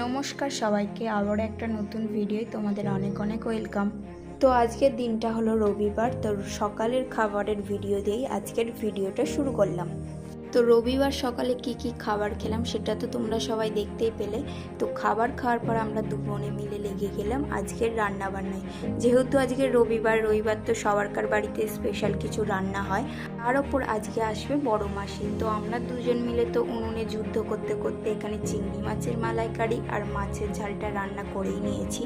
নমস্কার সবাইকে, আবার একটা নতুন ভিডিওয় তোমাদের অনেক অনেক ওয়েলকাম। তো আজকের দিনটা হলো রবিবার, তো সকালের খাবারের ভিডিও দিয়েই আজকের ভিডিওটা শুরু করলাম। তো রবিবার সকালে কি কি খাবার খেলাম সেটা তো তোমরা সবাই দেখতেই পেলে। তো খাবার খাওয়ার পর আমরা দু বোনে মিলে লেগে গেলাম আজকের রান্না বান্নায়। যেহেতু আজকে রবিবার তো সবারকার বাড়িতে স্পেশাল কিছু রান্না হয়। তার ওপর আজকে আসবে বড় মাসি, তো আমরা দুজন মিলে তো উনুনে যুদ্ধ করতে করতে এখানে চিংড়ি মাছের মালাইকারি আর মাছের ঝালটা রান্না করেই নিয়েছি।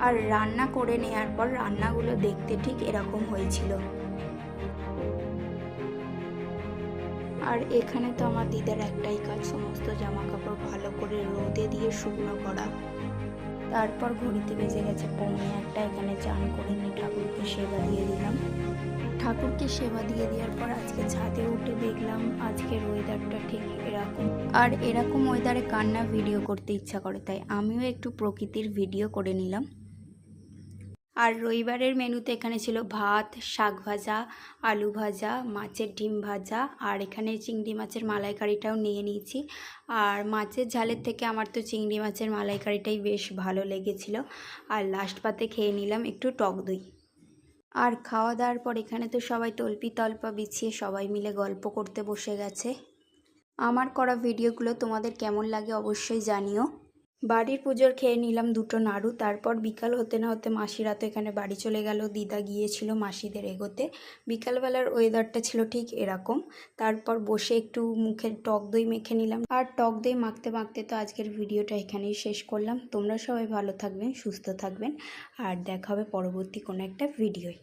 আর রান্না করে নেওয়ার পর রান্নাগুলো দেখতে ঠিক এরকম হয়েছিল। আর এখানে তো আমার দিদার একটাই কাজ, সমস্ত জামা কাপড় ভালো করে রোদে দিয়ে শুকনো করা। তারপর ঘড়িতে বেজে গেছে 1:45, এখানে চান করে নিয়ে ঠাকুরকে সেবা দিয়ে দিলাম। ঠাকুরকে সেবা দিয়ে দেওয়ার পর আজকে ছাদে উঠে দেখলাম আজকের ওয়েদারটা ঠিক এরকম। আর এরকম ওয়েদারে কান্না ভিডিও করতে ইচ্ছা করে, তাই আমিও একটু প্রকৃতির ভিডিও করে নিলাম। আর রবিবারের মেনুতে এখানে ছিল ভাত, শাক ভাজা, আলু ভাজা, মাছের ডিম ভাজা, আর এখানে চিংড়ি মাছের মালাইকারিটাও নিয়ে নিয়েছি। আর মাছের ঝালের থেকে আমার তো চিংড়ি মাছের মালাইকারিটাই বেশ ভালো লেগেছিল। আর লাস্ট পাতে খেয়ে নিলাম একটু টক দই। আর খাওয়া দাওয়ার পর এখানে তো সবাই তল্পি তল্পা বিছিয়ে সবাই মিলে গল্প করতে বসে গেছে। আমার করা ভিডিওগুলো তোমাদের কেমন লাগে অবশ্যই জানিও। বাড়ির পুজোর খেয়ে নিলাম দুটো নাড়ু। তারপর বিকাল হতে না হতে মাসিরা তো এখানে বাড়ি চলে গেল, দিদা গিয়েছিল মাসিদের এগোতে। বিকালবেলার ওয়েদারটা ছিল ঠিক এরকম। তারপর বসে একটু মুখে টক দই মেখে নিলাম। আর টক দই মাখতে মাখতে তো আজকের ভিডিওটা এখানেই শেষ করলাম। তোমরা সবাই ভালো থাকবেন, সুস্থ থাকবেন, আর দেখা হবে পরবর্তী কোনো একটা ভিডিওয়।